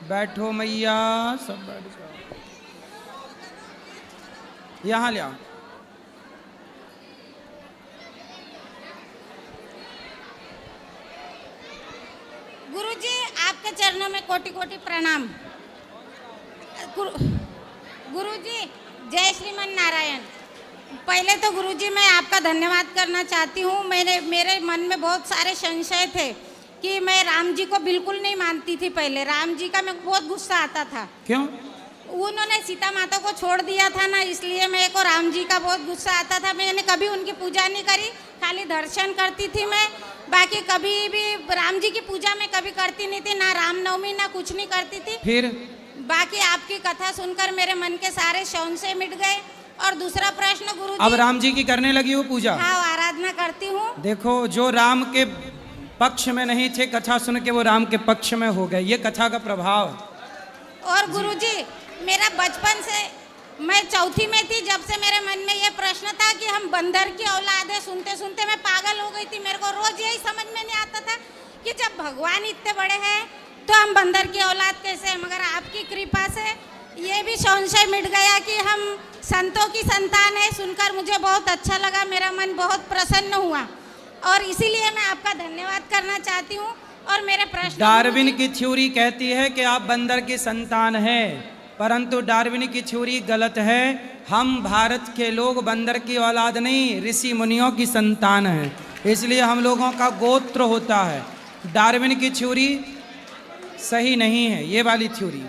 बैठो मैया, सब बैठ जाओ। यहाँ ले आओ। गुरुजी आपके चरणों में कोटि कोटि प्रणाम। गुरुजी जय श्रीमन नारायण। पहले तो गुरुजी मैं आपका धन्यवाद करना चाहती हूँ। मेरे मन में बहुत सारे संशय थे कि मैं राम जी को बिल्कुल नहीं मानती थी। पहले राम जी का मेरे को बहुत गुस्सा आता था। क्यों? उन्होंने सीता माता को छोड़ दिया था ना, इसलिए मेरे को राम जी का बहुत गुस्सा आता था। मैंने कभी उनकी पूजा नहीं करी, खाली दर्शन करती थी मैं। बाकी कभी भी राम जी की पूजा में कभी करती नहीं थी, ना रामनवमी ना कुछ नहीं करती थी। फिर बाकी आपकी कथा सुनकर मेरे मन के सारे संशय मिट गए। और दूसरा प्रश्न गुरुजी, अब राम जी की करने लगी हो पूजा? हाँ, आराधना करती हूँ। देखो, जो राम के पक्ष में नहीं थे, कथा सुन के वो राम के पक्ष में हो गए। ये कथा का प्रभाव। और गुरुजी मेरा बचपन से, मैं चौथी में थी जब से मेरे मन में ये प्रश्न था कि हम बंदर की औलाद है। सुनते सुनते मैं पागल हो गई थी। मेरे को रोज यही समझ में नहीं आता था कि जब भगवान इतने बड़े हैं तो हम बंदर की औलाद कैसे हैं। मगर आपकी कृपा से ये भी संशय मिट गया कि हम संतों की संतान है। सुनकर मुझे बहुत अच्छा लगा, मेरा मन बहुत प्रसन्न हुआ और इसीलिए मैं आपका धन्यवाद करना चाहती हूँ। और मेरे प्रश्न, डार्विन की थ्योरी कहती है कि आप बंदर की संतान हैं, परंतु डार्विन की थ्योरी गलत है। हम भारत के लोग बंदर की औलाद नहीं, ऋषि मुनियों की संतान हैं, इसलिए हम लोगों का गोत्र होता है। डार्विन की थ्योरी सही नहीं है, ये वाली थ्योरी।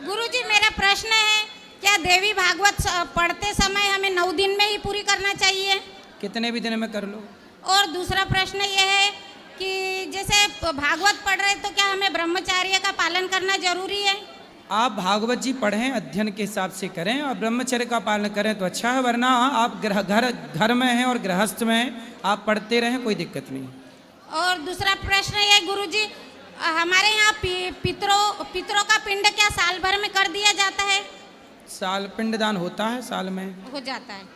गुरुजी मेरा प्रश्न है, क्या देवी भागवत पढ़ते समय हमें 9 दिन में ही पूरी करना चाहिए? कितने भी दिन में कर लो। और दूसरा प्रश्न ये है कि जैसे भागवत पढ़ रहे तो क्या हमें ब्रह्मचर्य का पालन करना जरूरी है? आप भागवत जी पढ़ें, अध्ययन के हिसाब से करें और ब्रह्मचर्य का पालन करें तो अच्छा है, वरना आप घर में हैं और गृहस्थ में हैं, आप पढ़ते रहें, कोई दिक्कत नहीं। और दूसरा प्रश्न ये गुरुजी, हमारे यहाँ पितरों का पिंड क्या साल भर में कर दिया जाता है? साल पिंडदान होता है, साल में हो जाता है।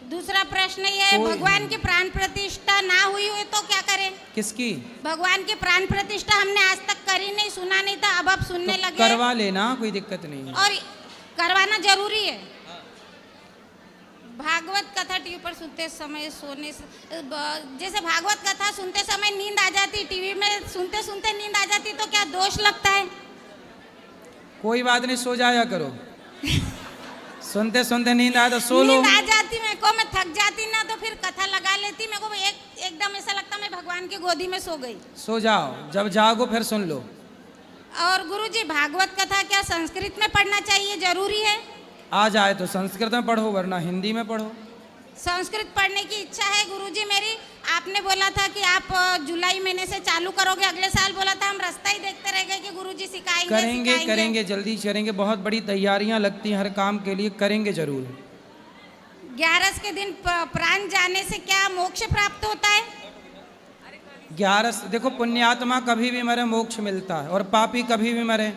दूसरा प्रश्न ये है, भगवान की प्राण प्रतिष्ठा ना हुई हुई तो क्या करें? किसकी? भगवान की प्राण प्रतिष्ठा हमने आज तक करी नहीं, सुना नहीं था, अब सुनने तो लगे। करवा लेना, कोई दिक्कत नहीं है। और करवाना जरूरी है। भागवत कथा टीवी पर सुनते समय सोने से, जैसे भागवत कथा सुनते समय नींद आ जाती, टीवी में सुनते सुनते नींद आ जाती, तो क्या दोष लगता है? कोई बात नहीं, सो जाया करो। सुनते सुनते नींद आए तो सो लो। नींद आ जाती मेरे को, मैं थक जाती ना तो फिर कथा लगा लेती, मेरे को एकदम ऐसा लगता मैं भगवान की गोदी में सो गई। सो जाओ, जब जागो फिर सुन लो। और गुरुजी भागवत कथा क्या संस्कृत में पढ़ना चाहिए, जरूरी है? आ जाए तो संस्कृत में पढ़ो, वरना हिंदी में पढ़ो। संस्कृत पढ़ने की इच्छा है गुरुजी मेरी। आपने बोला था कि आप जुलाई महीने से चालू करोगे, अगले साल बोला था, हम रास्ता ही देखते रह गए कि गुरुजी सिखाएंगे। करेंगे, जल्दी करेंगे। बहुत बड़ी तैयारियां लगती हैं हर काम के लिए, करेंगे जरूर। 11 के दिन प्राण जाने से क्या मोक्ष प्राप्त होता है? 11 देखो, पुण्यात्मा कभी भी मरे मोक्ष मिलता है, और पापी कभी भी मरे,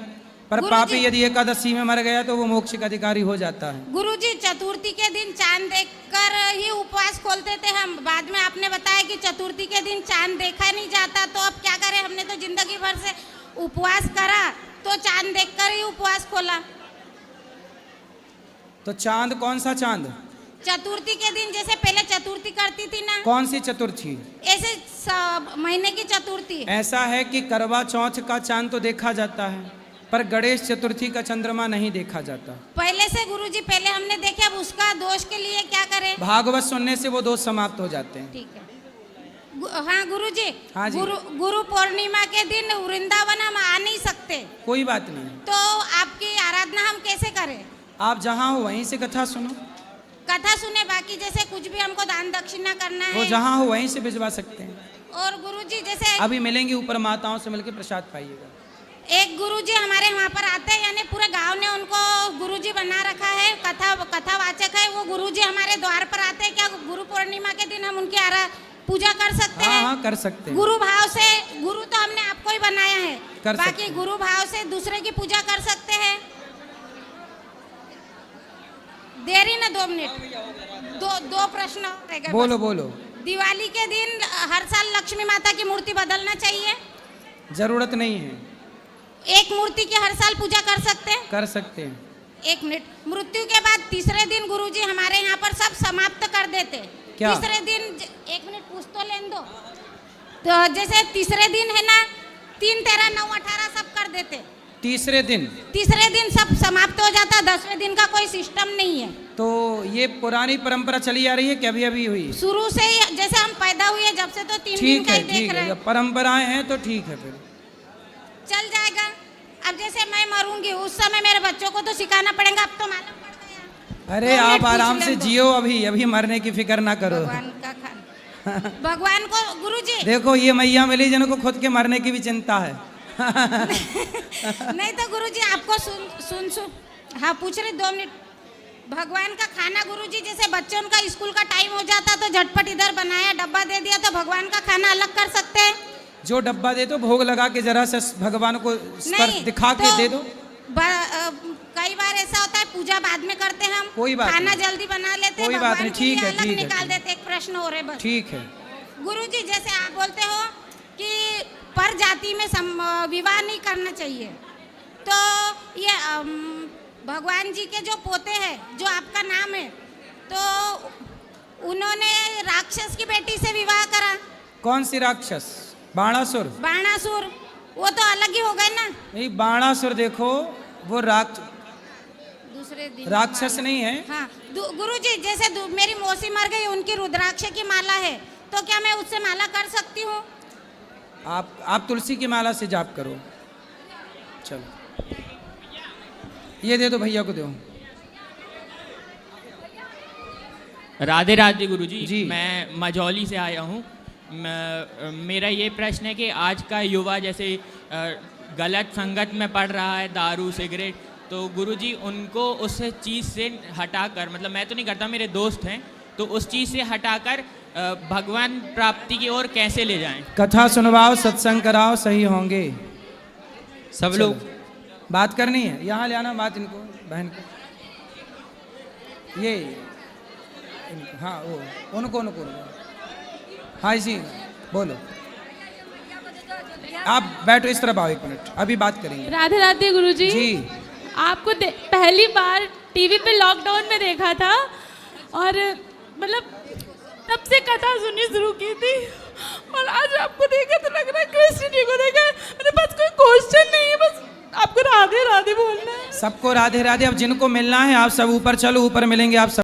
पर पापी यदि एकादशी में मर गया तो वो मोक्ष का अधिकारी हो जाता है। गुरुजी चतुर्थी के दिन चांद देखकर ही उपवास खोलते थे हम, बाद में आपने बताया कि चतुर्थी के दिन चांद देखा नहीं जाता, तो अब क्या करें? हमने तो जिंदगी भर से उपवास करा तो चांद देखकर ही उपवास खोला। तो चांद कौन सा चांद? चतुर्थी के दिन, जैसे पहले चतुर्थी करती थी ना। कौन सी चतुर्थी? ऐसे महीने की चतुर्थी। ऐसा है कि करवा चौथ का चांद तो देखा जाता है, पर गणेश चतुर्थी का चंद्रमा नहीं देखा जाता। पहले से गुरुजी, पहले हमने देखे, अब उसका दोष के लिए क्या करें? भागवत सुनने से वो दोष समाप्त हो जाते हैं। ठीक है। हाँ गुरुजी। हाँ जी। गुरु पूर्णिमा के दिन वृंदावन हम आ नहीं सकते, कोई बात नहीं, तो आपकी आराधना हम कैसे करें? आप जहाँ हो वहीं से कथा सुनो। कथा सुने, बाकी जैसे कुछ भी हमको दान दक्षिणा करना है वो जहाँ हो वहीं से भिजवा सकते हैं। और गुरुजी जैसे अभी मिलेंगे, ऊपर माताओं से मिलकर प्रसाद पाइएगा। एक गुरुजी हमारे वहाँ पर आते हैं, यानी पूरे गांव ने उनको गुरुजी बना रखा है, कथावाचक है वो गुरुजी हमारे द्वार पर आते हैं। क्या गुरु पूर्णिमा के दिन हम उनकी पूजा कर सकते हैं? हाँ, कर सकते हैं। गुरु भाव से, गुरु तो हमने आपको ही बनाया है, बाकी हैं। गुरु भाव से दूसरे की पूजा कर सकते हैं। देरी ना 2 मिनट, दो प्रश्न रह गए। बोलो। दिवाली के दिन हर साल लक्ष्मी माता की मूर्ति बदलना चाहिए? जरूरत नहीं है। एक मूर्ति की हर साल पूजा कर सकते हैं? कर सकते हैं। एक मिनट, मृत्यु के बाद तीसरे दिन गुरुजी हमारे यहाँ पर सब समाप्त कर देते। क्या? तीसरे दिन एक मिनट पूछ तो लेने दो। तो जैसे तीसरे दिन है ना, 3, 13, 9, 18 सब कर देते। तीसरे दिन सब समाप्त हो जाता, 10वें दिन का कोई सिस्टम नहीं है। तो ये पुरानी परंपरा चली आ रही है कि अभी अभी हुई? शुरू से ही, जैसे हम पैदा हुए जब से तो 3 दिन ठीक का है, ही देख ठीक रहे है, हैं। जब परंपराएं हैं तो ठीक है, फिर चल जाएगा। अब जैसे मैं मरूंगी उस समय मेरे बच्चों को तो सिखाना पड़ेगा, अब तो मालूम पड़ गया। अरे 2 आप मिनट पूछ आराम लें से तो। जियो, अभी अभी मरने की फिक्र ना करो। भगवान का खाना भगवान को गुरुजी देखो ये मैया मिली जिनको खुद के मरने की भी चिंता है। नहीं तो गुरुजी आपको सुन हाँ पूछ रहे 2 मिनट। भगवान का खाना गुरुजी, जैसे बच्चों का स्कूल का टाइम हो जाता तो झटपट इधर बनाया डब्बा दे दिया, तो भगवान का खाना अलग कर सकते हैं? जो डब्बा दे दो भोग लगा के जरा से भगवान को स्पर्श दिखा के दे दो। कई बार ऐसा होता है पूजा बाद में करते हैं हम, कोई बात खाना नहीं। जल्दी बना लेते हैं, कोई बात भगवान नहीं, के ठीक लिए है, अलग ठीक है, निकाल ठीक है। देते। एक प्रश्न हो रहे बस। ठीक है। गुरुजी जैसे आप बोलते हो कि पर जाति में विवाह नहीं करना चाहिए, तो ये भगवान जी के जो पोते हैं, जो आपका नाम है, तो उन्होंने राक्षस की बेटी से विवाह करा। कौन सी राक्षस? बाणासुर? बाणासुर, वो तो अलग ही हो गए ना। नहीं, बाणासुर देखो वो दूसरे दिन राक्षस नहीं है। हाँ गुरुजी, जैसे मेरी मौसी मर गई, उनकी रुद्राक्ष की माला है, तो क्या मैं उससे माला कर सकती हूँ? आप तुलसी की माला से जाप करो। चलो ये दे दो, भैया को दो। राधे राधे गुरुजी जी। मैं मझौली से आया हूँ। मेरा ये प्रश्न है कि आज का युवा जैसे गलत संगत में पड़ रहा है, दारू सिगरेट, तो गुरुजी उनको उस चीज़ से हटाकर, मतलब मैं तो नहीं करता, मेरे दोस्त हैं, तो उस चीज़ से हटाकर भगवान प्राप्ति की ओर कैसे ले जाएं? कथा सुनवाओ, सत्संग कराओ, सही होंगे सब चलो। लोग। बात करनी है, यहाँ ले आना बात इनको, बहन को, ये इनको, हाँ वो उनको। हाँ जी बोलो। आप बैठो, इस तरफ आओ, 1 मिनट अभी बात करेंगे। राधे राधे गुरुजी। जी। आपको पहली बार टीवी पे लॉकडाउन में देखा था, और मतलब तब से कथा सुननी शुरू की थी, और आज आपको देखा तो लग रहा है कृष्ण जी को देखा। मेरे पास कोई क्वेश्चन नहीं है, बस आपको राधे राधे बोलना है। सबको राधे राधे। अब जिनको मिलना है आप सब ऊपर चलो, ऊपर मिलेंगे आप सब।